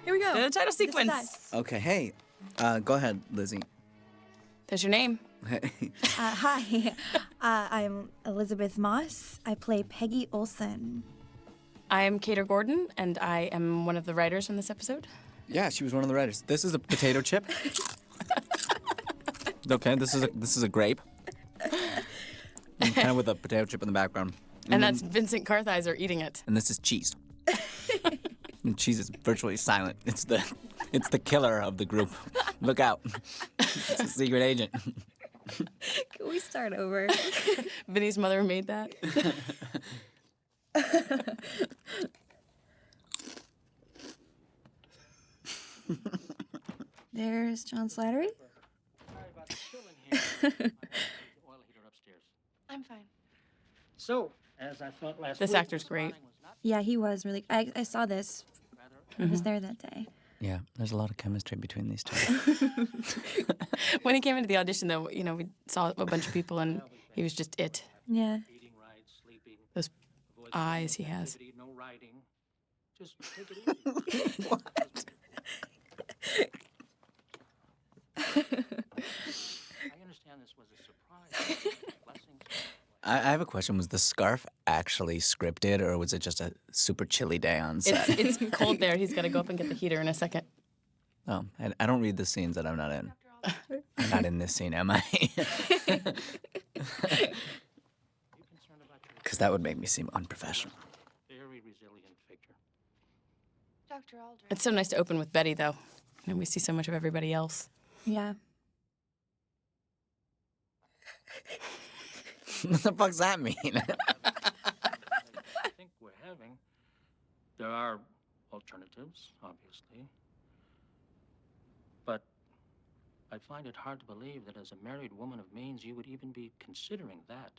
Here we go. The title This is sequence. us. Okay, hey. Go ahead, Lizzie. There's your name. Hey. Hi, I'm Elizabeth Moss. I play Peggy Olson. I'm Cater Gordon, and I am one of the writers on this episode. Yeah, she was one of the writers. This is a potato chip. Okay, this is a grape. Kind of with a potato chip in the background. And that's Vincent Kartheiser eating it. And this is cheese. And cheese is virtually silent. It's the killer of the group. Look out. It's a secret agent. Can we start over? Vinny's mother made that. There's John Slattery. I'm fine. So, as I thought last This week, actor's great. Yeah, he was really. I saw this. I was there that day. Yeah, there's a lot of chemistry between these two. When he came into the audition, though, you know, we saw a bunch of people, and he was just it. Yeah. eating right, sleeping, Those eyes he has. activity, no writing. Just take it easy. I understand this was a surprise. Blessings. I have a question. Was the scarf actually scripted, or was it just a super chilly day on set? It's cold there. He's got to go up and get the heater in a second. Oh, I don't read the scenes that I'm not in. I'm not in this scene, am I? Because that would make me seem unprofessional. Very resilient figure. Dr. Aldrich. It's so nice to open with Betty, though. You know, we see so much of everybody else. Yeah. What the fuck's that mean? I think we're having. There are alternatives, obviously. But I find it hard to believe that as a married woman of means, you would even be considering that.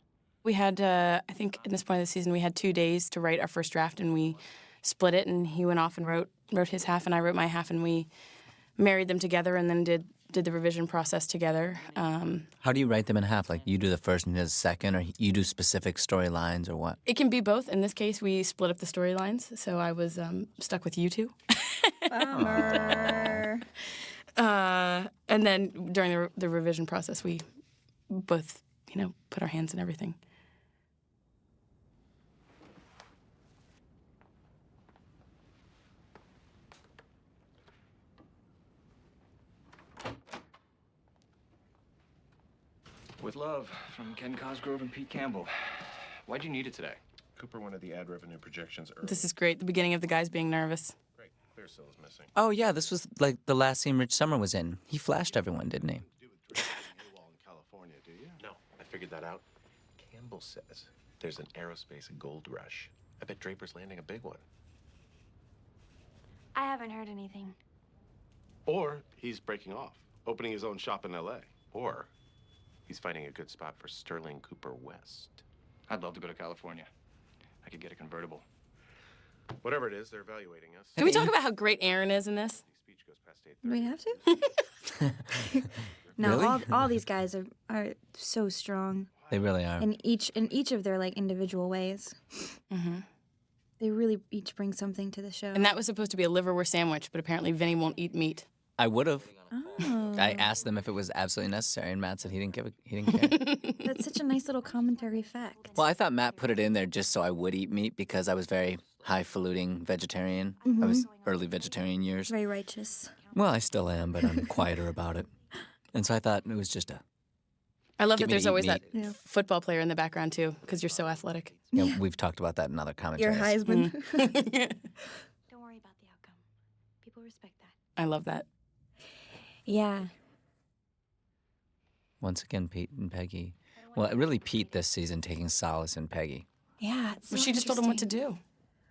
We had, I think at this point of the season, we had 2 days to write our first draft, and we split it, and he went off and wrote his half, and I wrote my half, and we married them together and then did the revision process together. How do you write them in half? Like you do the first and he does the second, or you do specific storylines, or what? It can be both. In this case, we split up the storylines, so I was stuck with you two. Bummer. And then during the revision process, we both, you know, put our hands in everything. With love from Ken Cosgrove and Pete Campbell. Why'd you need it today? Cooper wanted the ad revenue projections early. This is great. The beginning of the guys being nervous. Great. Clearsill is missing. Oh, yeah, this was like the last scene Rich Summer was in. He flashed everyone, didn't he? Do with drilling AWOL in California, do you? No, I figured that out. Campbell says there's an aerospace gold rush. I bet Draper's landing a big one. I haven't heard anything. Or he's breaking off, opening his own shop in LA. Or he's finding a good spot for Sterling Cooper West. I'd love to go to California. I could get a convertible. Whatever it is, they're evaluating us. Can we talk about how great Aaron is in this? Speech goes past Do we 8:30. have to? No, Really? all these guys are so strong They really are. in each of their like individual ways. Mm-hmm. They really each bring something to the show. And that was supposed to be a liverwurst sandwich, but apparently Vinny won't eat meat. I would have. Oh, I asked them if it was absolutely necessary, and Matt said he didn't care. that's such a nice little commentary fact. Well, I thought Matt put it in there just so I would eat meat because I was very highfalutin vegetarian. I was early vegetarian years. Very righteous. Well, I still am, but I'm quieter about it. And so I thought it was just a. I love Get that me to there's eat always that meat. Yeah. football player in the background, too, because you're so athletic. You know, we've talked about that in other Your commentaries. Heisman. Don't worry about the outcome. People respect that. I love that. Yeah. Once again, Pete and Peggy. Well, really, Pete this season taking solace in Peggy. Yeah. It's Well, so she just told him what to interesting. do.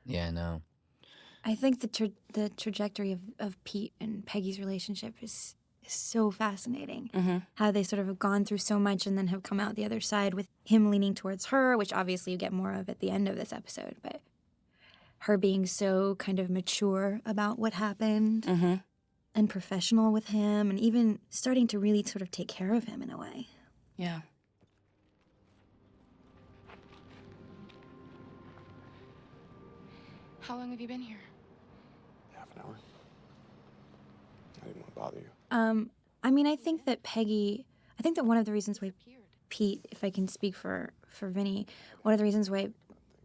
Yeah, I know. I think the trajectory of Pete and Peggy's relationship is so fascinating. Mm-hmm. How they sort of have gone through so much and then have come out the other side with him leaning towards her, which obviously you get more of at the end of this episode, but her being so kind of mature about what happened Mm-hmm. and professional with him and even starting to really sort of take care of him in a way. Yeah. How long have you been here? Half an hour. bother you? I mean, I think that one of the reasons why Pete, if I can speak for Vinny, one of the reasons why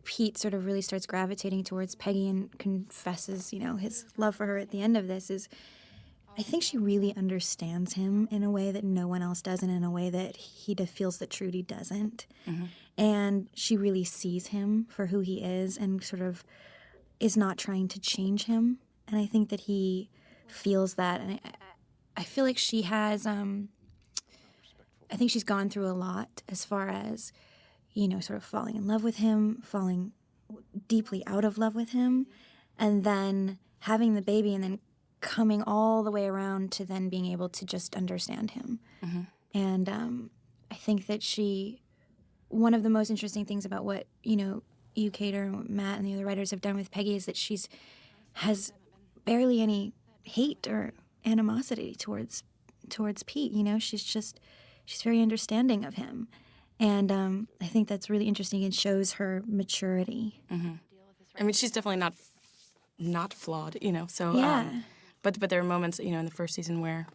Pete sort of really starts gravitating towards Peggy and confesses, his love for her at the end of this is I think she really understands him in a way that no one else does and in a way that he feels that Trudy doesn't. Mm-hmm. And she really sees him for who he is and sort of is not trying to change him. And I think that he feels that. And I feel like she has, I think she's gone through a lot as far as, sort of falling in love with him, falling deeply out of love with him, and then having the baby and then coming all the way around to then being able to just understand him. Mm-hmm. And I think that one of the most interesting things about what, you, Cater, and Matt, and the other writers have done with Peggy is that has barely any hate or animosity towards Pete. She's very understanding of him. And I think that's really interesting. It shows her maturity. Mm-hmm. I mean, she's definitely not flawed, so... Yeah. But there are moments, in the first season where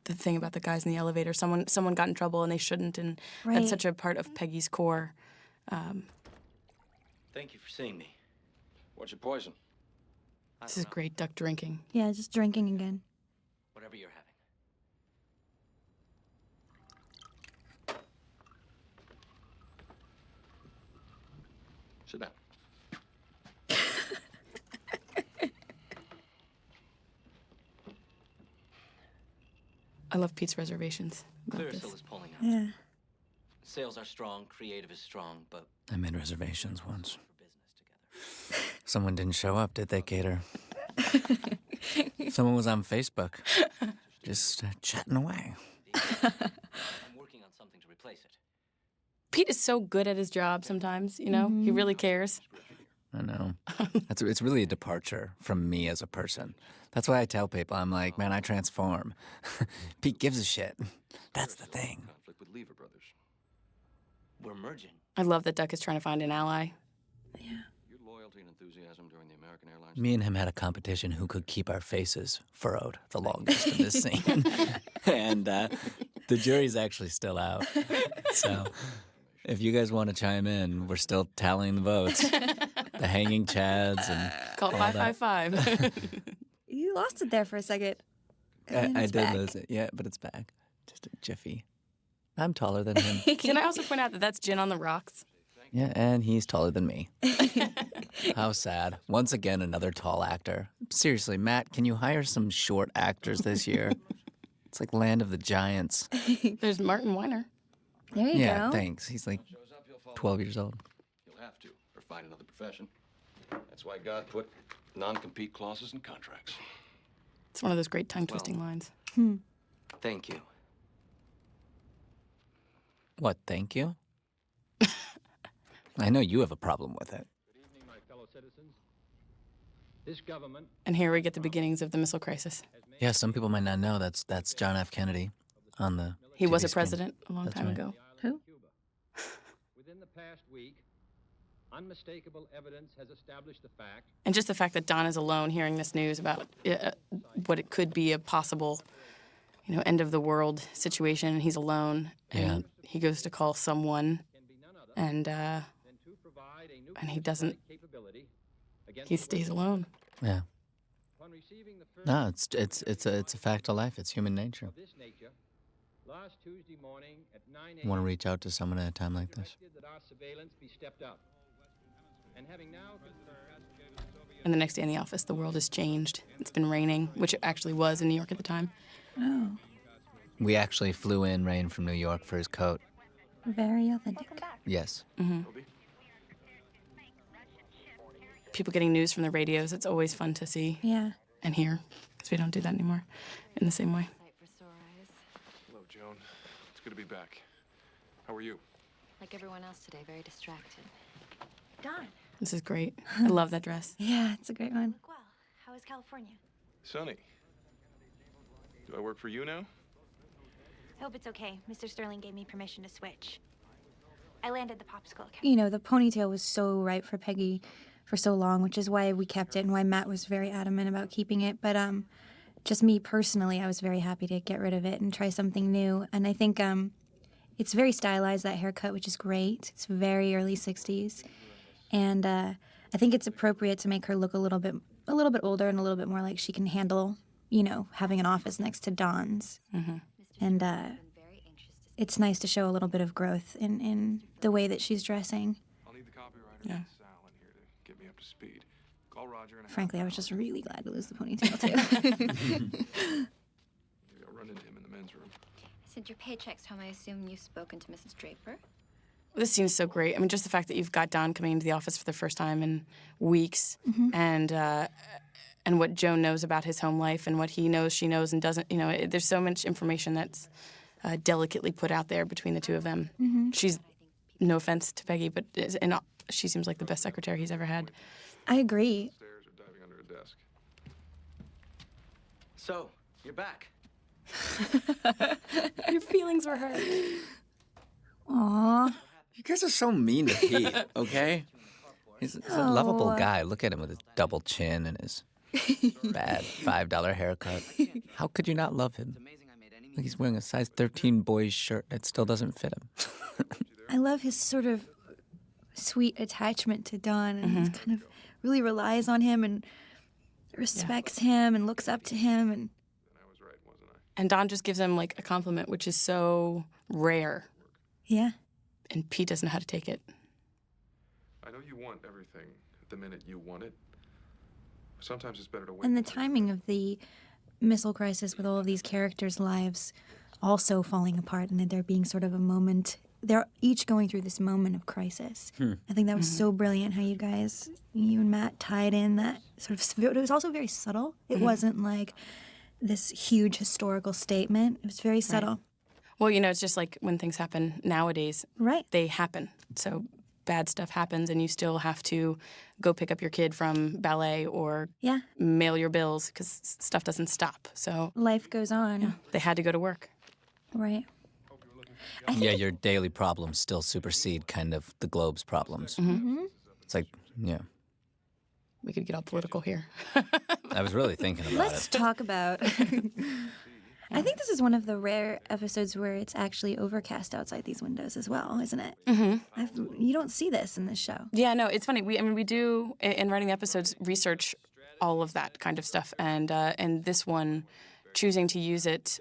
the thing about the guys in the elevator, someone got in trouble and they shouldn't, and right. That's such a part of Peggy's core. Thank you for seeing me. What's your poison? This is great duck drinking. Yeah, just drinking again. Whatever you're having. Sit down. I love Pete's reservations. Clearasil is pulling out. Yeah. Sales are strong, creative is strong, but I made reservations once. for business together. Someone didn't show up, did they, Cater? Someone was on Facebook, just chatting away. I'm working on something to replace it. Pete is so good at his job sometimes, He really cares. I know. It's really a departure from me as a person. That's why I tell people, I'm like, man, I transform. Pete gives a shit. That's the thing. Conflict with Lever Brothers. We're merging. I love that Duck is trying to find an ally. Yeah. Your loyalty and enthusiasm during the American Airlines. Me and him had a competition who could keep our faces furrowed the longest in this scene. And the jury's actually still out. So if you guys want to chime in, we're still tallying the votes. The hanging chads and Call 555. You lost it there for a second. I did lose it. Yeah, but it's back. Just a jiffy. I'm taller than him. Can I also point out that that's Gin on the Rocks? Yeah, and he's taller than me. How sad. Once again, another tall actor. Seriously, Matt, can you hire some short actors this year? It's like Land of the Giants. There's Martin Weiner. There you Yeah, go. thanks. He's like 12 years old. You'll have to, or find another profession. That's why God put non-compete clauses in contracts. It's one of those great tongue-twisting lines. Thank you. What, thank you? I know you have a problem with it. Good evening, my fellow citizens. This government And here we get the beginnings of the missile crisis. Yeah, some people might not know that's John F. Kennedy on the He was TV a screen. president a long That's time right. ago. Who? within the past week, unmistakable evidence has established the fact And just the fact that Don is alone hearing this news about what it could be a possible, end of the world situation, and he's alone, and he goes to call someone, and he doesn't. He stays alone. Yeah. No, it's a fact of life. It's human nature. last Tuesday morning at 9 You want to reach out to someone at a time like this? that our surveillance be stepped up. And having now And the next day in the office, the world has changed. It's been raining, which it actually was in New York at the time. Oh, We actually flew in Rain from New York for his coat. very authentic. Yes. People getting news from the radios, it's always fun to see Yeah. and hear, because we don't do that anymore in the same way. Hello, Joan. It's good to be back. How are you? Like everyone else today, very distracted. Don. This is great. I love that dress. Yeah, it's a great one. Look well. How is California? Sonny. Do I work for you now? I hope it's okay. Mr. Sterling gave me permission to switch. I landed the popsicle account. The ponytail was so right for Peggy for so long, which is why we kept it and why Matt was very adamant about keeping it. But just me personally, I was very happy to get rid of it and try something new. And I think it's very stylized, that haircut, which is great. It's very early 60s. And I think it's appropriate to make her look a little bit older and a little bit more like she can handle, having an office next to Dawn's. Mm-hmm. And it's nice to show a little bit of growth in the way that she's dressing. I'll need the copywriter Yeah. Sal in here to get me up to speed. Call Roger and Frankly, I was just really glad to lose the ponytail, too. Maybe I'll run into him in the men's room. Since your paycheck's home, I assume you've spoken to Mrs. Draper? This scene's so great. I mean, just the fact that you've got Dawn coming into the office for the first time in weeks, and what Joan knows about his home life and what he knows, she knows, and doesn't. There's so much information that's delicately put out there between the two of them. Mm-hmm. She's, no offense to Peggy, but she seems like the best secretary he's ever had. I agree. Stairs or diving under a desk. So, you're back. Your feelings were hurt. Aw. You guys are so mean to Pete, okay? He's a lovable guy. Look at him with his double chin and his bad $5 haircut. How could you not love him? Like he's wearing a size 13 boys shirt that still doesn't fit him. I love his sort of sweet attachment to Dawn, and he kind of really relies on him and respects him and looks up to him. And I was right, wasn't I? And Dawn just gives him like a compliment, which is so rare, yeah. and Pete doesn't know how to take it. I know you want everything the minute you want it. Sometimes it's better to wait. And the timing of the missile crisis with all of these characters' lives also falling apart, and there being sort of a moment. They're each going through this moment of crisis. I think that was so brilliant how you and Matt tied in that sort of. It was also very subtle. It wasn't like this huge historical statement. It was very subtle. Well, it's just like when things happen nowadays. Right. They happen. So bad stuff happens, and you still have to go pick up your kid from ballet or Yeah. mail your bills because stuff doesn't stop. So Life goes on. they had to go to work. Right. Yeah, your daily problems still supersede kind of the Globe's problems. It's like, yeah. We could get all political here. I was really thinking about Let's it. talk about. I think this is one of the rare episodes where it's actually overcast outside these windows as well, isn't it? You don't see this in this show. Yeah, no, it's funny. We do, in writing the episodes, research all of that kind of stuff. And this one, choosing to use it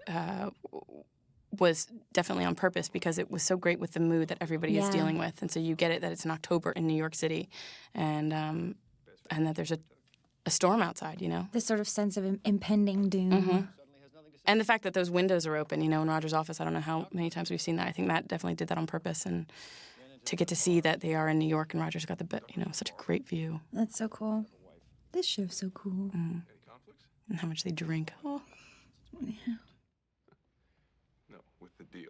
was definitely on purpose because it was so great with the mood that everybody is dealing with. And so you get it that it's in October in New York City and that there's a storm outside, This sort of sense of impending doom. And the fact that those windows are open, in Roger's office, I don't know how many times we've seen that. I think Matt definitely did that on purpose. And to get to see that they are in New York and Roger's got such a great view. That's so cool. This show's so cool. Any conflicts? And how much they drink. Oh. No, with the deal.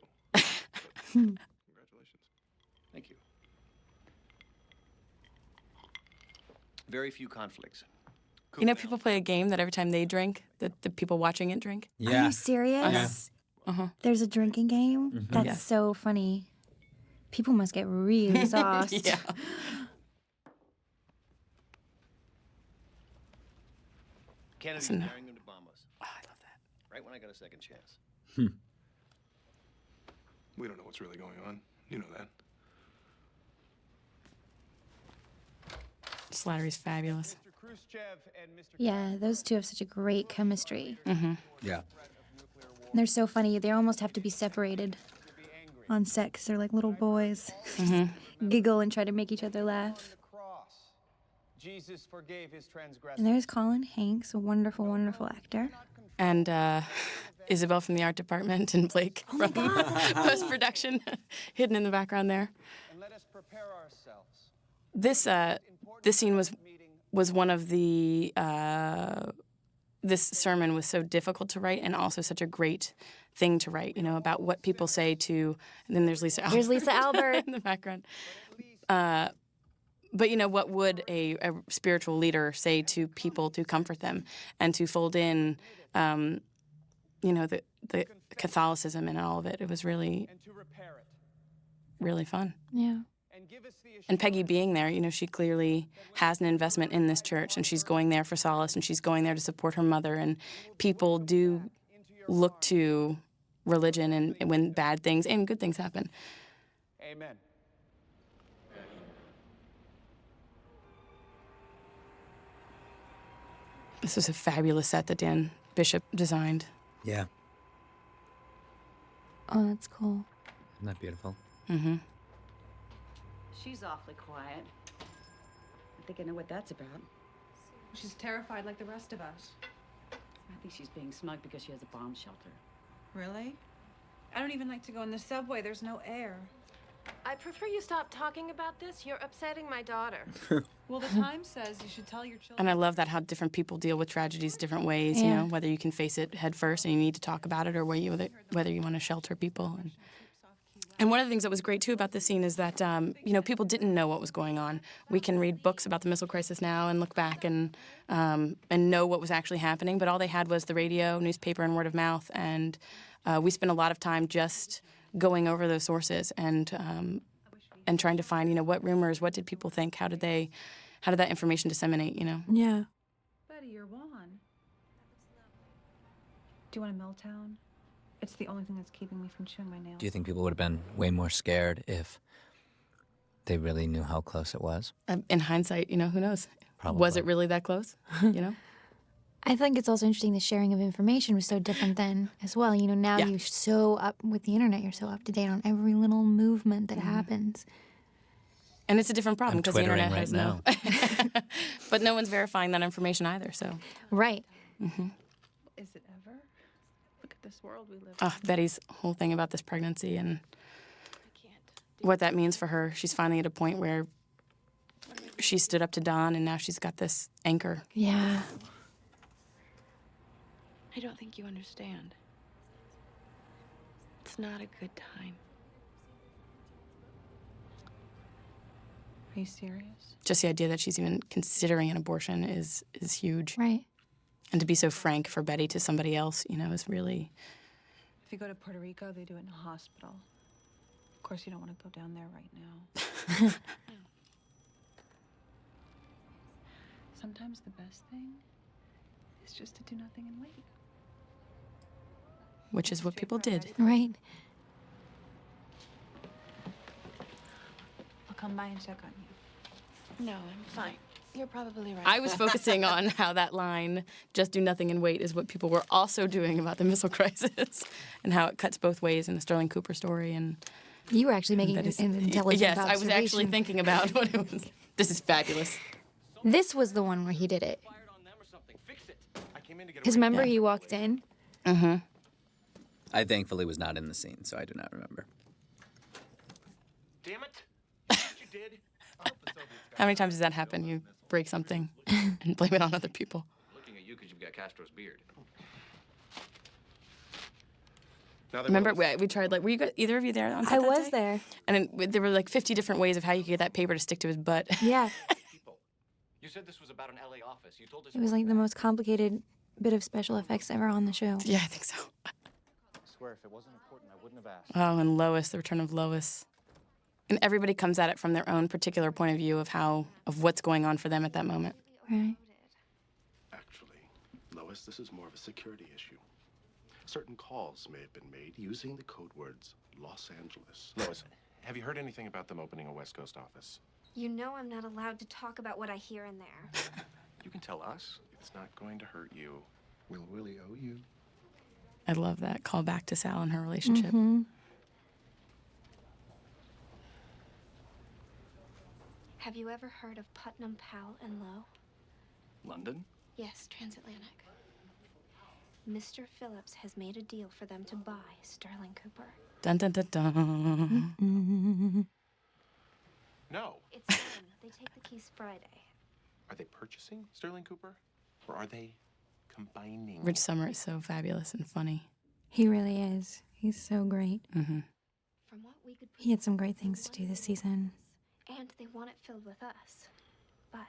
Congratulations. Thank you. Very few conflicts. People play a game that every time they drink, that the people watching it drink. Are Yeah. you serious? There's a drinking game? That's so funny. People must get really sauced. Yeah. Kennedy's Listen. daring them to bomb us. Oh, I love that. Right when I got a second chance. We don't know what's really going on. You know that. Slattery's fabulous. Yeah, those two have such a great chemistry. Yeah. They're so funny. They almost have to be separated on set because they're like little boys. Giggle and try to make each other laugh. Jesus forgave his transgressions. And there's Colin Hanks, a wonderful, wonderful actor. And Isabel from the art department and Blake from post-production, hidden in the background there. And let us prepare ourselves. This scene was one of the. This sermon was so difficult to write and also such a great thing to write. About what people say to. And then there's Lisa Albert. There's Lisa Albert in the background. But what would a spiritual leader say to people to comfort them and to fold in, the Catholicism and all of it? It was really, really fun. Yeah. And Peggy being there, you know, she clearly has an investment in this church, and she's going there for solace, and she's going there to support her mother. And people do look to religion and when bad things and good things happen. Amen. This was a fabulous set that Dan Bishop designed. Yeah. Oh, that's cool. Isn't that beautiful? Mm-hmm. She's awfully quiet. I think I know what that's about. She's terrified like the rest of us. I think she's being smug because she has a bomb shelter. Really? I don't even like to go in the subway. There's no air. I prefer you stop talking about this. You're upsetting my daughter. Well, the Times says you should tell your children. And I love that how different people deal with tragedies different ways, you know, whether you can face it head first and you need to talk about it or whether you want to shelter people. And one of the things that was great, too, about this scene is that, you know, people didn't know what was going on. We can read books about the missile crisis now and look back and know what was actually happening, but all they had was the radio, newspaper, and word of mouth. And we spent a lot of time just going over those sources and trying to find, you know, what rumors, what did people think, how did that information disseminate, you know? Yeah. Betty, you're Juan. Do you want a Milltown? It's the only thing that's keeping me from chewing my nails. Do you think people would have been way more scared if they really knew how close it was? In hindsight, you know, who knows? Probably. Was it really that close, you know? I think it's also interesting the sharing of information was so different then as well. You know, now you're so up with the internet, you're so up to date on every little movement that happens. And it's a different problem because the internet right has now. no. But no one's verifying that information either, so. Right. Mm-hmm. Is it ever? Look at this world we live Oh, Betty's whole thing about this pregnancy and what that means for her. She's finally at a point where she stood up to Don, and now she's got this anchor. Yeah. I don't think you understand. It's not a good time. Are you serious? Just the idea that she's even considering an abortion is huge. Right. And to be so frank for Betty to somebody else, you know, is really... If you go to Puerto Rico, they do it in a hospital. Of course, you don't want to go down there right now. Sometimes the best thing is just to do nothing and wait. Which is what people did. Right. I'll come by and check on you. No, I'm fine. You're probably right. I was focusing on how that line, just do nothing and wait, is what people were also doing about the missile crisis and how it cuts both ways in the Sterling Cooper story. And you were actually making an intelligent Yes, observation. I was actually thinking about what it was. This is fabulous. This was the one where he did it. Because remember he walked in? Mm-hmm. I thankfully was not in the scene, so I do not remember. Damn it! What you did? How many times does that happen? You break something and blame it on other people. Looking at you because you've got Castro's beard. Remember, we tried, like, were you guys, either of you there on set I that was day? there. And there were like 50 different ways of how you could get that paper to stick to his butt. Yeah. You said this was about an LA office. You told us It was like the most complicated bit of special effects ever on the show. Yeah, I think so. I swear, if it wasn't important, I wouldn't have asked. Oh, and Lois, the return of Lois. And everybody comes at it from their own particular point of view of what's going on for them at that moment. Right. Actually, Lois, this is more of a security issue. Certain calls may have been made using the code words Los Angeles. Lois, have you heard anything about them opening a West Coast office? You know I'm not allowed to talk about what I hear in there. You can tell us. It's not going to hurt you. Will Willie owe you? I love that call back to Sal and her relationship. Mm-hmm. Have you ever heard of Putnam, Powell, and Lowe? London? Yes, transatlantic. Mr. Phillips has made a deal for them to buy Sterling Cooper. Dun dun dun dun. No. It's done. They take the keys Friday. Are they purchasing Sterling Cooper? Or are they combining? Rich Summer is so fabulous and funny. He really is. He's so great. Mm-hmm. From what we could He had some great things to do this season. And they want it filled with us. But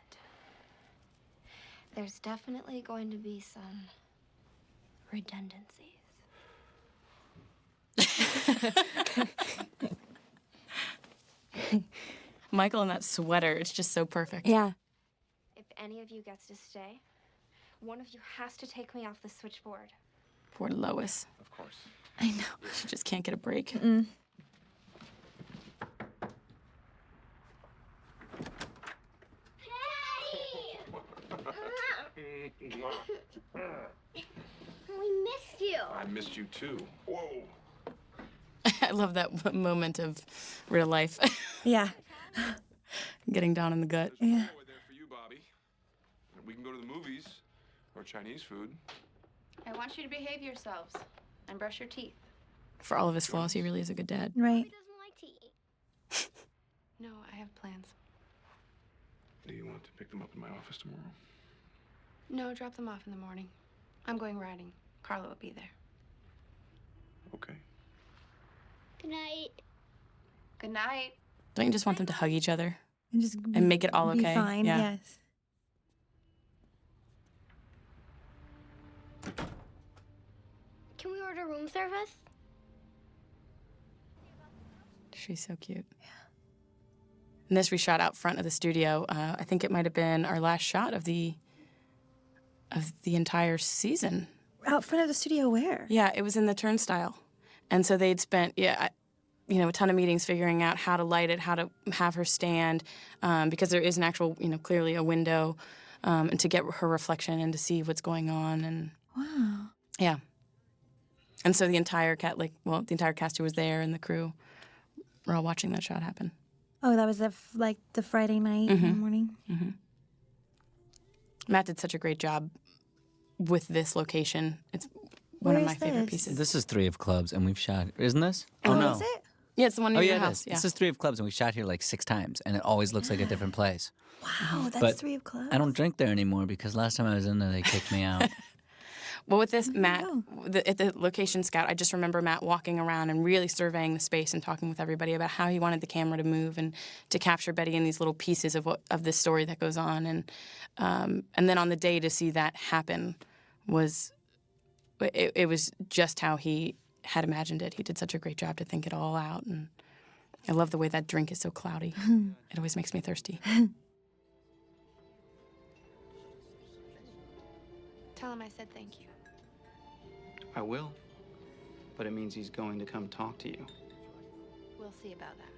there's definitely going to be some redundancies. Michael in that sweater, it's just so perfect. Yeah. If any of you gets to stay, one of you has to take me off the switchboard. Poor Lois. Of course. I know. She just can't get a break. Mm. We missed you. I missed you too. Whoa. I love that moment of real life. Yeah. Getting down in the gut. Yeah. There for you, Bobby. We can go to the movies or Chinese food. I want you to behave yourselves and brush your teeth. For all of his flaws, he really is a good dad. Right. Doesn't like to eat. No, I have plans. Do you want to pick them up in my office tomorrow? No, drop them off in the morning. I'm going riding. Carla will be there. Okay. Good night. Good night. Don't you just want them to hug each other And just and make it all be okay? fine, Yeah. yes. Can we order room service? She's so cute. Yeah. And this we shot out front of the studio. I think it might have been our last shot of the entire season. Out front of the studio where? Yeah, it was in the turnstile. And so they'd spent, a ton of meetings figuring out how to light it, how to have her stand, because there is an actual, clearly a window, and to get her reflection and to see what's going on. And Wow. yeah. And so the entire cast who was there and the crew were all watching that shot happen. Oh, that was the Friday night in the morning? Mm-hmm. Matt did such a great job with this location. It's one Where of my is favorite this? pieces. This is 3 of Clubs, and we've shot. Isn't this? Oh, no. is it? Yeah, it's the one near Oh, your yeah, it house. is. Yeah. This is 3 of Clubs, and we shot here like 6 times, and it always looks like a different place. Wow, that's But 3 of Clubs. I don't drink there anymore because last time I was in there, they kicked me out. Well, with this, Matt, at the location scout, I just remember Matt walking around and really surveying the space and talking with everybody about how he wanted the camera to move and to capture Betty in these little pieces of this story that goes on. And then on the day to see that happen was, it was just how he had imagined it. He did such a great job to think it all out. And I love the way that drink is so cloudy. It always makes me thirsty. Tell him I said thank you. I will. But it means he's going to come talk to you. We'll see about that.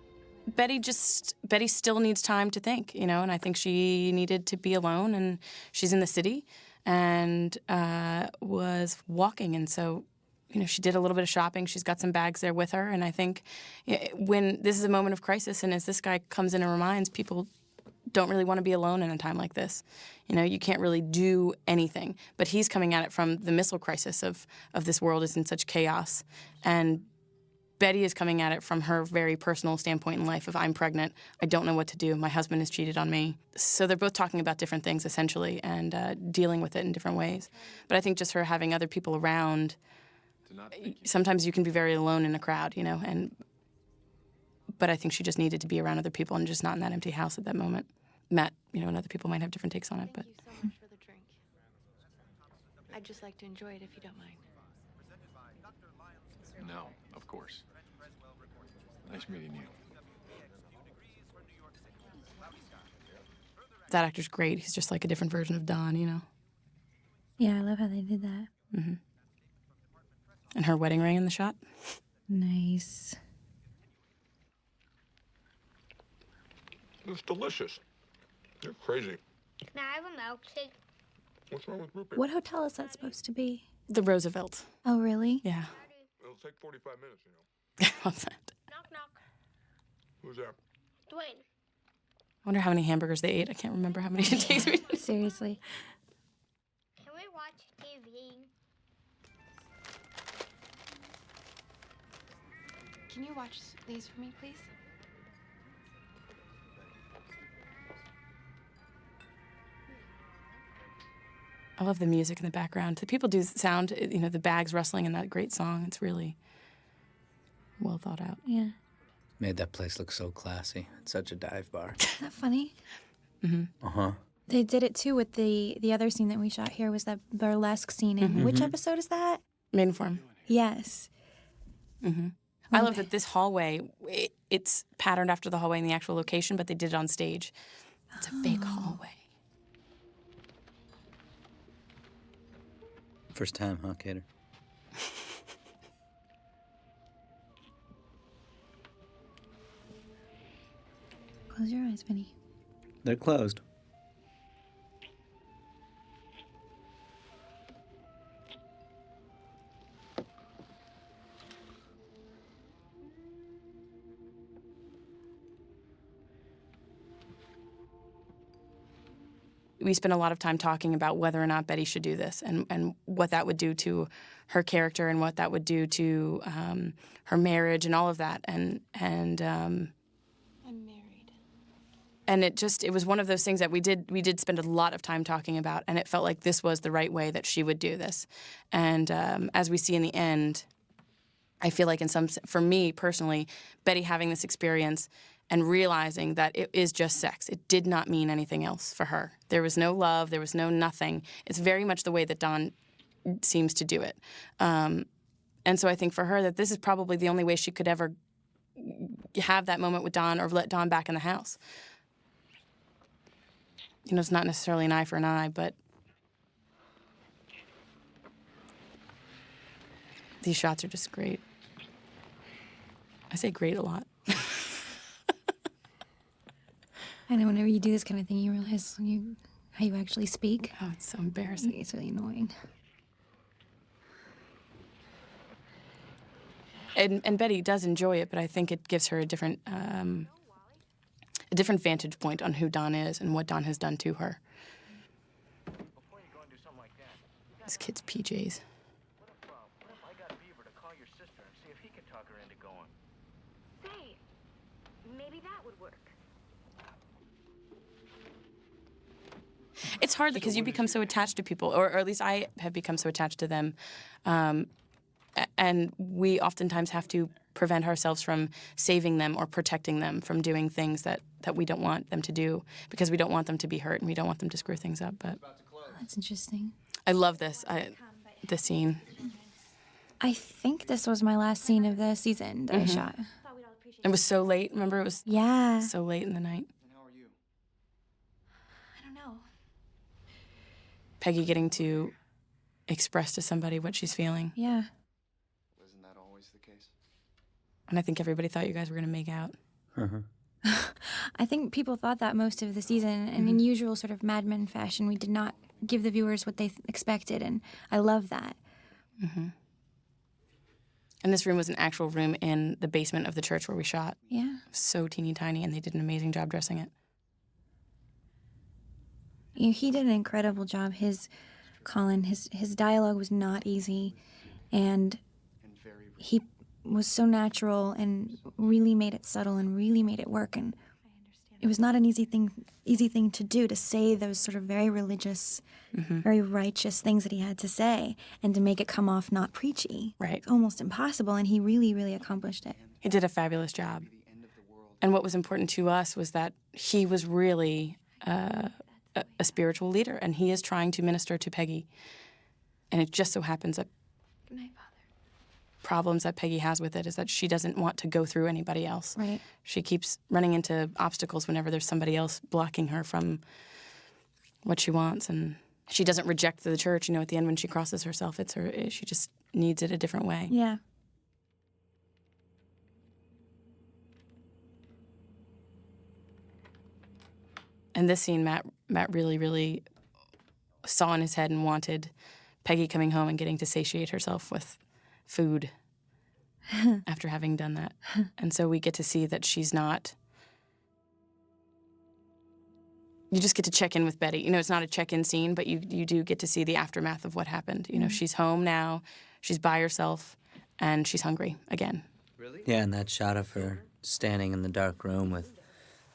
Betty still needs time to think, and I think she needed to be alone, and she's in the city and was walking, and so, she did a little bit of shopping. She's got some bags there with her, and I think when this is a moment of crisis, and as this guy comes in and reminds people, don't really want to be alone in a time like this. You can't really do anything. But he's coming at it from the missile crisis of this world is in such chaos. And Betty is coming at it from her very personal standpoint in life of I'm pregnant, I don't know what to do, my husband has cheated on me. So they're both talking about different things, essentially, and dealing with it in different ways. But I think just her having other people around, sometimes you can be very alone in a crowd, but I think she just needed to be around other people and just not in that empty house at that moment. Matt, and other people might have different takes on it, but. Thank you so much for the drink. I'd just like to enjoy it if you don't mind. No, of course. Nice meeting you. That actor's great. He's just like a different version of Don, Yeah, I love how they did that. Mm-hmm. And her wedding ring in the shot. Nice. It's delicious. You're crazy. Can I have a milkshake? What's wrong with Rupert? What hotel is that supposed to be? The Roosevelt. Oh, really? Yeah. It'll take 45 minutes, I love that. Knock, knock. Who's there? Dwayne. I wonder how many hamburgers they ate. I can't remember how many it takes me. Seriously. Can we watch TV? Can you watch these for me, please? I love the music in the background. The people do sound, the bags rustling in that great song. It's really well thought out. Yeah. Made that place look so classy. It's such a dive bar. Isn't that funny? Mm-hmm. Uh-huh. They did it, too, with the other scene that we shot here was that burlesque scene. In which episode is that? Maidenform. Yes. Mm-hmm. I love that this hallway, it's patterned after the hallway in the actual location, but they did it on stage. It's a fake hallway. First time, huh, Kater? Close your eyes, Vinny. They're closed. We spent a lot of time talking about whether or not Betty should do this and what that would do to her character and what that would do to her marriage and all of that. I'm married. And it was one of those things that we did spend a lot of time talking about, and it felt like this was the right way that she would do this. And as we see in the end, I feel like for me personally, Betty having this experience and realizing that it is just sex. It did not mean anything else for her. There was no love. There was no nothing. It's very much the way that Don seems to do it. And so I think for her that this is probably the only way she could ever have that moment with Don or let Don back in the house. You know, it's not necessarily an eye for an eye, but these shots are just great. I say great a lot. I know whenever you do this kind of thing, you realize how you actually speak. Oh, it's so embarrassing. It's really annoying. And Betty does enjoy it, but I think it gives her a different vantage point on who Don is and what Don has done to her. This kid's PJs. Say, maybe that would work. It's hard because you become so attached to people, or at least I have become so attached to them. And we oftentimes have to prevent ourselves from saving them or protecting them from doing things that we don't want them to do because we don't want them to be hurt and we don't want them to screw things up. But That's interesting. I love this scene. I think this was my last scene of the season that I shot. It was so late. Remember, it was so late in the night. I don't know. Peggy getting to express to somebody what she's feeling. Yeah. Isn't that always the case? And I think everybody thought you guys were going to make out. I think people thought that most of the season, and in usual sort of Mad Men fashion, we did not give the viewers what they expected, and I love that. And this room was an actual room in the basement of the church where we shot. Yeah. It was so teeny tiny, and they did an amazing job dressing it. He did an incredible job. Colin, his dialogue was not easy, and he was so natural and really made it subtle and really made it work. And it was not an easy thing to do, to say those sort of very religious, very righteous things that he had to say, and to make it come off not preachy. Right. It's almost impossible, and he really, really accomplished it. He did a fabulous job. And what was important to us was that he was really a spiritual leader, and he is trying to minister to Peggy. And it just so happens that Good night, Father. problems that Peggy has with it is that she doesn't want to go through anybody else. Right. She keeps running into obstacles whenever there's somebody else blocking her from what she wants, and she doesn't reject the church. You know, at the end when she crosses herself, she just needs it a different way. Yeah. And this scene, Matt really, really saw in his head and wanted Peggy coming home and getting to satiate herself with food after having done that. And so we get to see that she's not... You just get to check in with Betty. You know, it's not a check-in scene, but you do get to see the aftermath of what happened. You know, she's home now, she's by herself, and she's hungry again. Really? Yeah, and that shot of her standing in the dark room with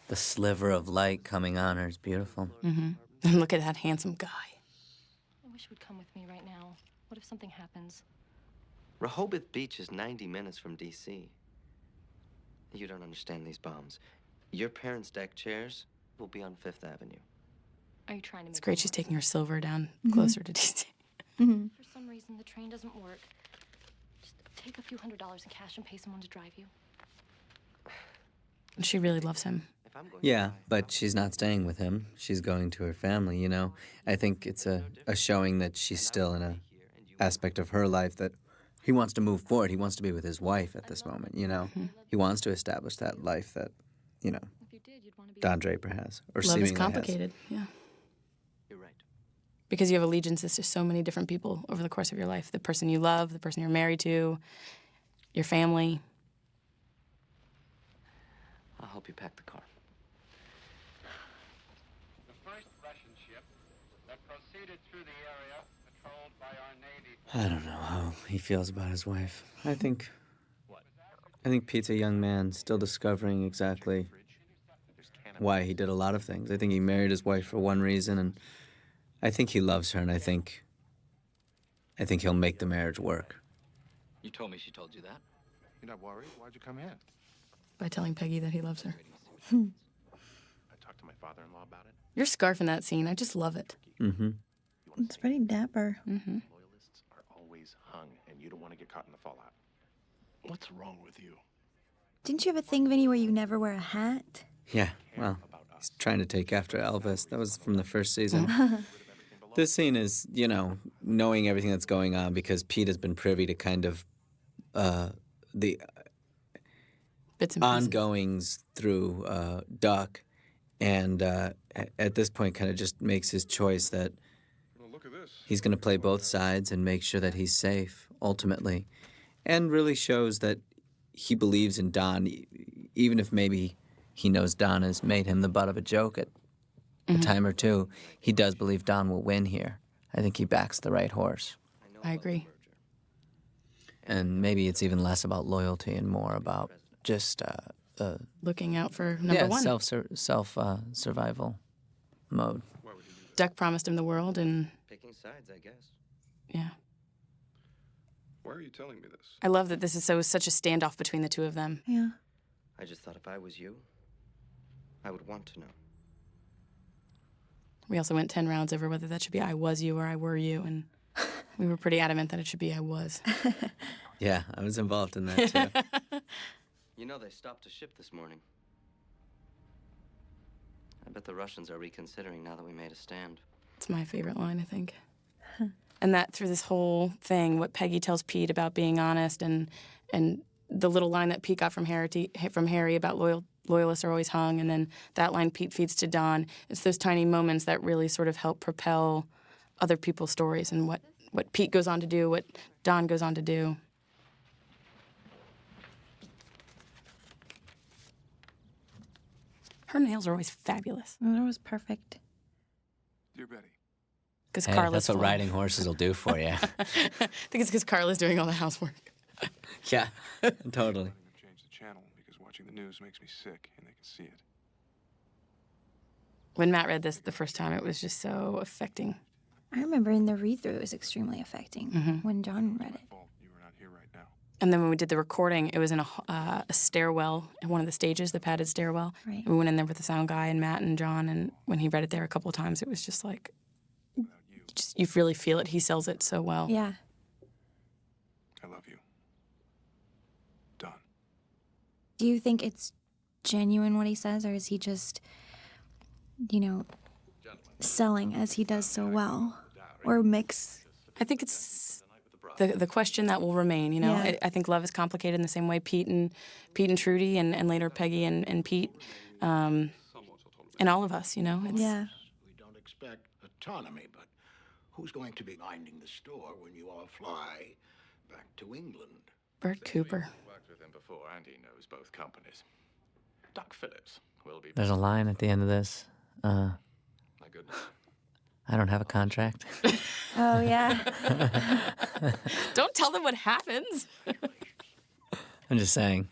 the sliver of light coming on her is beautiful. And look at that handsome guy. I wish you would come with me right now. What if something happens? Rehoboth Beach is 90 minutes from D.C. You don't understand these bombs. Your parents' deck chairs will be on Fifth Avenue. Are you trying to make It's great she's taking her silver down Mhm. closer to D.C. For some reason, the train doesn't work. Just take a few $100s in cash and pay someone to drive you. And she really loves him. Yeah, but she's not staying with him. She's going to her family, you know? I think it's a showing that she's still in a aspect of her life that he wants to move forward. He wants to be with his wife at this moment, you know? He wants to establish that life that, you know, Don Draper has. Or Love seemingly is complicated, yeah. You're right. Because you have allegiances to so many different people over the course of your life. The person you love, the person you're married to, your family. I'll help you pack the car. The first Russian ship that proceeded through the area patrolled by our Navy. I don't know how he feels about his wife. I think Pete's a young man still discovering exactly why he did a lot of things. I think he married his wife for one reason, and I think he loves her, and I think he'll make the marriage work. You told me she told you that. You're not worried? Why'd you come in? By telling Peggy that he loves her. I talked to my father-in-law about it. Your scarf in that scene, I just love it. Mm-hmm. It's pretty dapper. Mm-hmm. Loyalists are always hung, and you don't want to get caught in the fallout. What's wrong with you? Didn't you have a thing, Vinny, where you never wear a hat? Yeah, well, he's trying to take after Elvis. That was from the first season. This scene is, you know, knowing everything that's going on because Pete has been privy to kind of the bits and ongoings through Duck, and at this point kind of just makes his choice that he's going to play both sides and make sure that he's safe, ultimately, and really shows that he believes in Don, even if maybe he knows Don has made him the butt of a joke at a time or two. He does believe Don will win here. I think he backs the right horse. I agree. And maybe it's even less about loyalty and more about just looking out for number one. Survival mode. Duck promised him the world, and Picking sides, I guess. yeah. Why are you telling me this? I love that this is such a standoff between the two of them. Yeah. I just thought if I was you, I would want to know. We also went 10 rounds over whether that should be I was you or I were you, and we were pretty adamant that it should be I was. Yeah, I was involved in that too. You know, they stopped a ship this morning. I bet the Russians are reconsidering now that we made a stand. It's my favorite line, I think. And that through this whole thing, what Peggy tells Pete about being honest, and the little line that Pete got from Harry about loyalists are always hung, and then that line Pete feeds to Don. It's those tiny moments that really sort of help propel other people's stories and what Pete goes on to do, what Don goes on to do. Her nails are always fabulous. That was perfect. Dear Betty. Because Hey, Carla's that's what full. riding horses will do for you. I think it's because Carla's doing all the housework. Yeah, totally. Change the channel because watching the news makes me sick and they can see it. When Matt read this the first time, it was just so affecting. I remember in the read-through it was extremely affecting when John read it. And then when we did the recording, it was in a stairwell, in one of the stages, the padded stairwell. Right. And we went in there with the sound guy and Matt and John, and when he read it there a couple of times, it was just like, you really feel it. He sells it so well. Yeah. I love you. Don. Do you think it's genuine what he says, or is he just, selling as he does so well? Or mix? I think it's the question that will remain, Yeah. I think love is complicated in the same way Pete and Trudy and later Peggy and Pete, and all of us, It's, Yeah. We don't expect autonomy, but who's going to be minding the store when you all fly back to England? Bert Cooper. Worked with him before, and he knows both companies. Doc Phillips will be. There's a line at the end of this. My goodness. I don't have a contract. Oh, yeah. Don't tell them what happens. I'm just saying.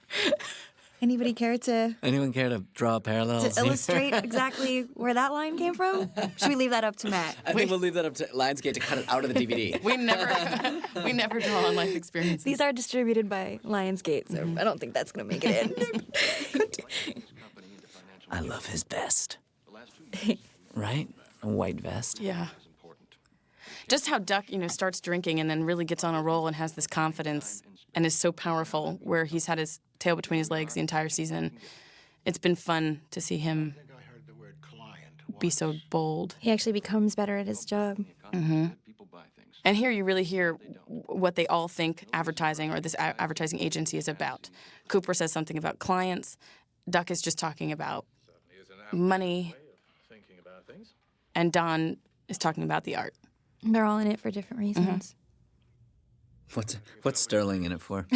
Anybody care to Anyone care to draw parallels? here? illustrate exactly where that line came from? Should we leave that up to Matt? I think we'll leave that up to Lionsgate to cut it out of the DVD. We never draw on life experiences. These are distributed by Lionsgate, so I don't think that's going to make it in. I love his vest. Right? A white vest. Yeah. Just how Duck, starts drinking and then really gets on a roll and has this confidence and is so powerful, where he's had his tail between his legs the entire season. it's been fun to see him be so bold. He actually becomes better at his job. Mm-hmm. And here you really hear what they all think advertising or this advertising agency is about. Cooper says something about clients. Duck is just talking about money. And Don is talking about the art. They're all in it for different reasons. What's Sterling in it for?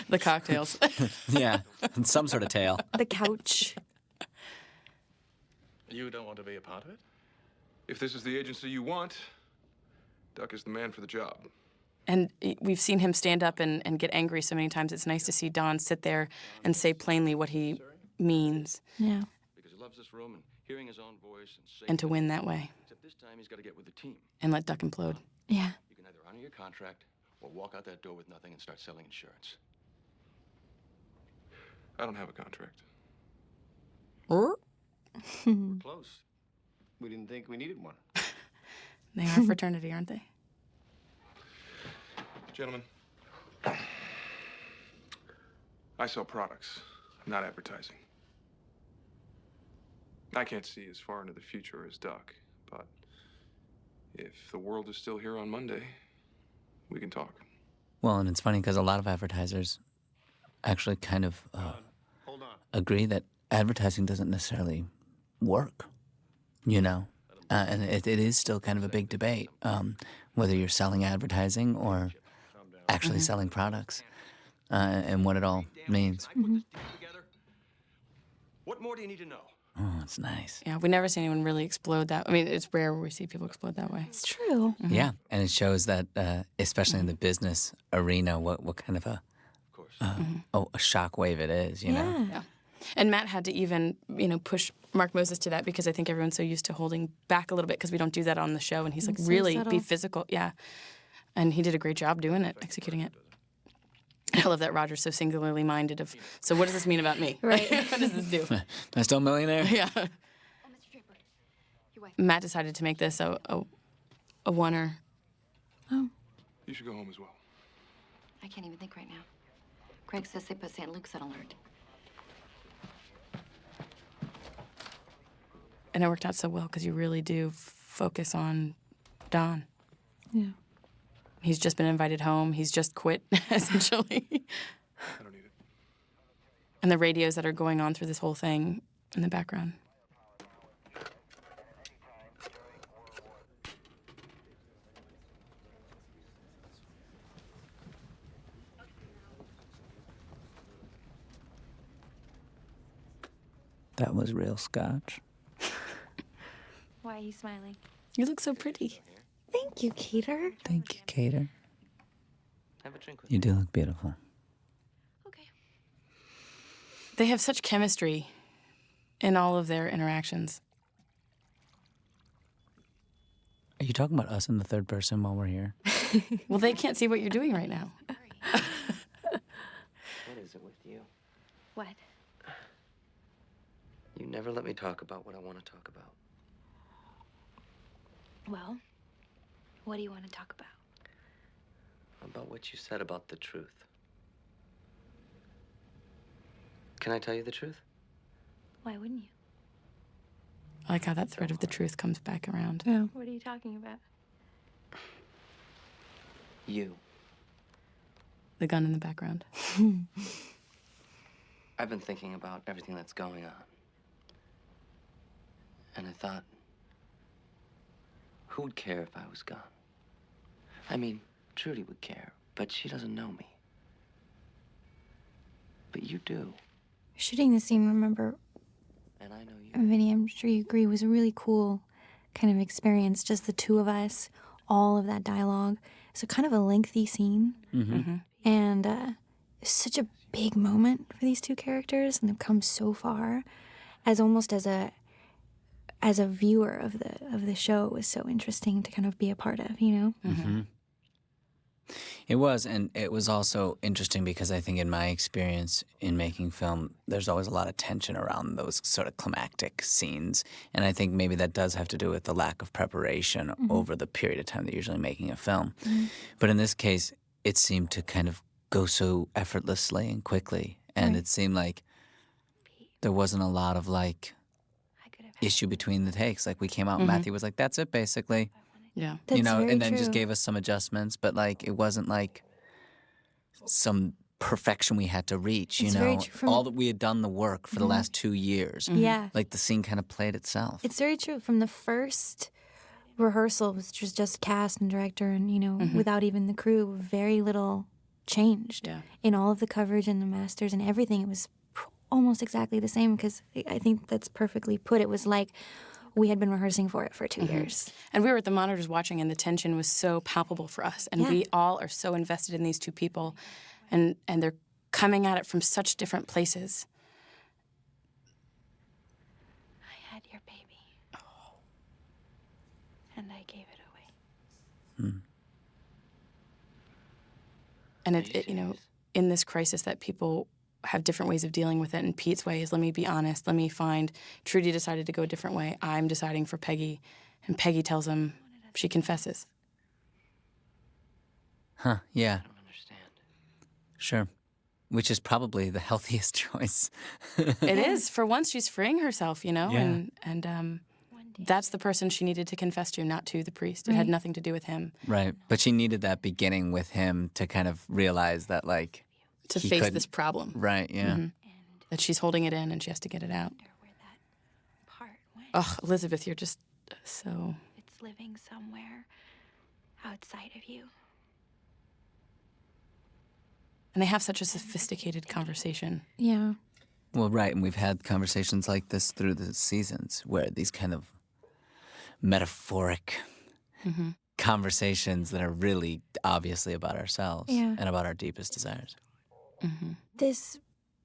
The cocktails. Yeah, and some sort of tail. The couch. You don't want to be a part of it? If this is the agency you want, Duck is the man for the job. And we've seen him stand up and get angry so many times. It's nice to see Don sit there and say plainly what he means. Yeah. Because he loves this room and hearing his own voice And to win that way. Except this time he's got to get with the team. And let Duck implode. Yeah. You can either honor your contract or walk out that door with nothing and start selling insurance. I don't have a contract. Close. We didn't think we needed one. They are a fraternity, aren't they? Gentlemen, I sell products, not advertising. I can't see as far into the future as Duck, but if the world is still here on Monday, we can talk. Well, and it's funny because a lot of advertisers actually kind of agree that advertising doesn't necessarily work, you know? And it is still kind of a big debate, whether you're selling advertising or actually selling products, and what it all means. What more do you need to know? Oh, it's nice. Yeah, we never see anyone really explode that. I mean, it's rare where we see people explode that way. It's true. Yeah, and it shows that, especially in the business arena, what kind of a shockwave it is, you know? Yeah. And Matt had to even, push Mark Moses to that because I think everyone's so used to holding back a little bit because we don't do that on the show. And he's like, It's so really subtle. be physical. Yeah. And he did a great job doing it, executing it. I love that Roger's so singularly minded of, so what does this mean about me? Right. What does this do? Am I still a millionaire? Yeah. Matt decided to make this a oneer. Oh. You should go home as well. I can't even think right now. Craig says they put St. Luke's on alert. And it worked out so well because you really do focus on Don. Yeah. He's just been invited home. He's just quit, essentially. I don't need it. And the radios that are going on through this whole thing in the background. That was real scotch. Why are you smiling? You look so pretty. Thank you, Cater. Thank you, Cater. Have a drink with You do look beautiful. They have such chemistry in all of their interactions. Are you talking about us in the third person while we're here? Well, they can't see what you're doing right now. What is it with you? What? You never let me talk about what I want to talk about. Well, what do you want to talk about? About what you said about the truth. Can I tell you the truth? Why wouldn't you? I like how that thread of the truth comes back around. Yeah. What are you talking about? You. The gun in the background. I've been thinking about everything that's going on. And I thought, who would care if I was gone? I mean, Trudy would care, but she doesn't know me. But you do. Shooting the scene, remember, And I know you. Vinny, I'm sure you agree, was a really cool kind of experience. Just the two of us, all of that dialogue. It's a kind of a lengthy scene. And it's such a big moment for these two characters, and they've come so far. As almost as a viewer of the show, it was so interesting to kind of be a part of, you know? Mm-hmm. It was, and it was also interesting because I think in my experience in making film, there's always a lot of tension around those sort of climactic scenes. And I think maybe that does have to do with the lack of preparation over the period of time that you're usually making a film. But in this case, it seemed to kind of go so effortlessly and quickly. and Right. it seemed like there wasn't a lot of like issue between the takes. Like we came out, and Mhm. Matthew was like, "That's it, basically." Yeah. You That's know, very and then just true. gave us some adjustments, but like it wasn't like some perfection we had to reach. You It's very know, true from- all that we had done the work for the Mhm. last 2 years. Yeah. Like the scene kind of played itself. It's very true. From the first rehearsal, which was just cast and director, and without even the crew, very little changed in all of the coverage and the masters and everything. It was almost exactly the same because I think that's perfectly put. It was like we had been rehearsing for it for 2 years. And we were at the monitors watching, and the tension was so palpable for us. And Yeah. we all are so invested in these two people, and they're coming at it from such different places. I had your baby. And I gave it away. And it in this crisis that people have different ways of dealing with it. And Pete's way is, let me be honest, let me find. Trudy decided to go a different way. I'm deciding for Peggy. And Peggy tells him, she confesses. Huh, yeah. Sure. Which is probably the healthiest choice. It is. For once, she's freeing herself, Yeah. and that's the person she needed to confess to, not to the priest. It had Right. nothing to do with him. Right. But she needed that beginning with him to kind of realize that, like, To he face couldn't- this problem. Right, yeah. Mhm. That she's holding it in and she has to get it out. Ugh, Elizabeth, you're just so... It's living somewhere outside of you. And they have such a sophisticated conversation. Yeah. Well, right. And we've had conversations like this through the seasons where these kind of metaphoric Mhm. conversations that are really obviously about ourselves Yeah. and about our deepest desires. This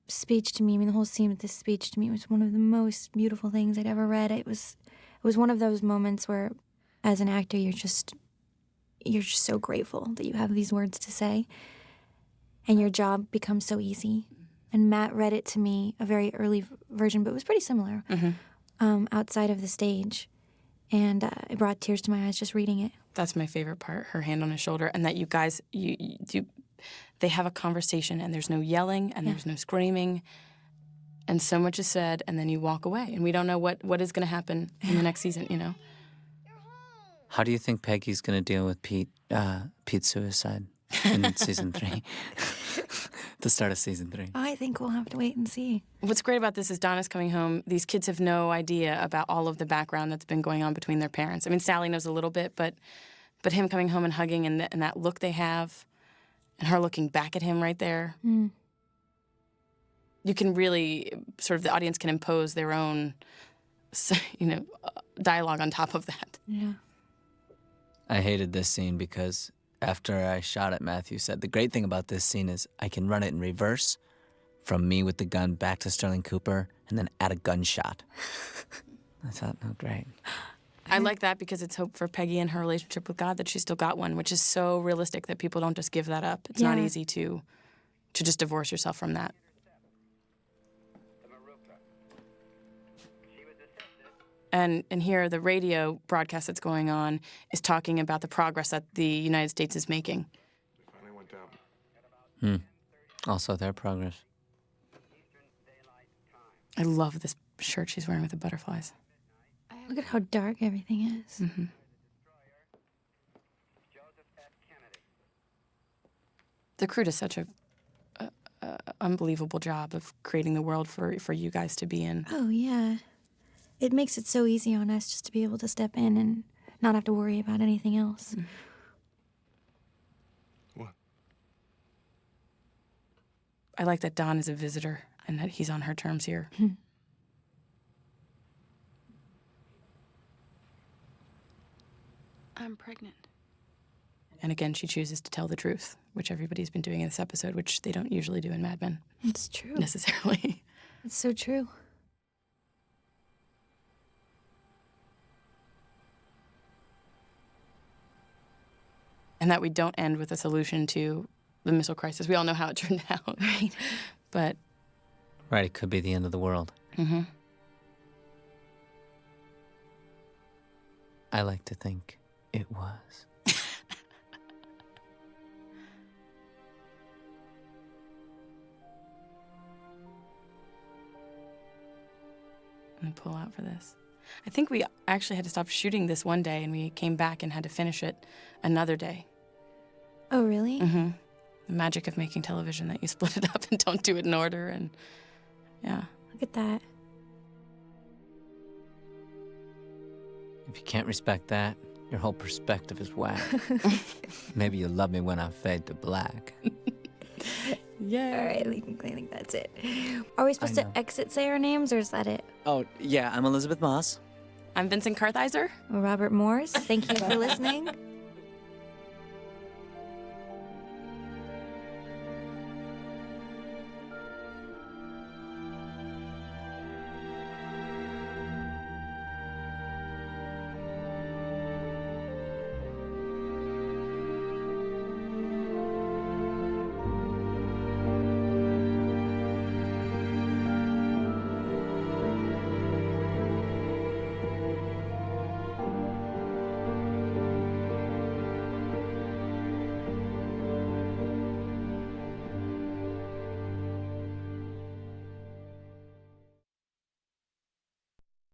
speech to me, I mean, the whole scene with this speech to me was one of the most beautiful things I'd ever read. It was one of those moments where, as an actor, you're just so grateful that you have these words to say, and your job becomes so easy. And Matt read it to me, a very early version, but it was pretty similar, outside of the stage, and it brought tears to my eyes just reading it. That's my favorite part, her hand on his shoulder, and that you guys, they have a conversation, and there's no yelling, and there's no screaming, and so much is said, and then you walk away, and we don't know what is going to happen in the next season, you know? How do you think Peggy's going to deal with Pete's suicide in season 3? The start of season 3. I think we'll have to wait and see. What's great about this is Donna's coming home. These kids have no idea about all of the background that's been going on between their parents. I mean, Sally knows a little bit, but him coming home and hugging and that look they have, and her looking back at him right there, you can really sort of, the audience can impose their own, dialogue on top of that. Yeah. I hated this scene because after I shot it, Matthew said, the great thing about this scene is I can run it in reverse from me with the gun back to Sterling Cooper and then add a gunshot. I thought, oh, great. I like that because it's hope for Peggy and her relationship with God that she still got one, which is so realistic that people don't just give that up. It's not Yeah. easy to just divorce yourself from that. And here, the radio broadcast that's going on is talking about the progress that the United States is making. Finally went down. Also their progress. I love this shirt she's wearing with the butterflies. Look at how dark everything is. Mm-hmm. The crew does such a unbelievable job of creating the world for you guys to be in. Oh, yeah. It makes it so easy on us just to be able to step in and not have to worry about anything else. I like that Don is a visitor and that he's on her terms here. I'm pregnant. And again, she chooses to tell the truth, which everybody's been doing in this episode, which they don't usually do in Mad Men. It's true. Necessarily. It's so true. And that we don't end with a solution to the missile crisis. We all know how it turned out. Right. But Right, it could be the end of the world. I like to think it was. and then pull out for this. I think we actually had to stop shooting this one day, and we came back and had to finish it another day. Oh, really? Mm-hmm. The magic of making television, that you split it up and don't do it in order, and yeah. Look at that. If you can't respect that, your whole perspective is whack. Maybe you'll love me when I fade to black. Yeah. All right, I think that's it. Are we supposed to exit say our names, or is that it? Oh, yeah, I'm Elizabeth Moss. I'm Vincent Kartheiser. Robert Morse. Thank you for listening.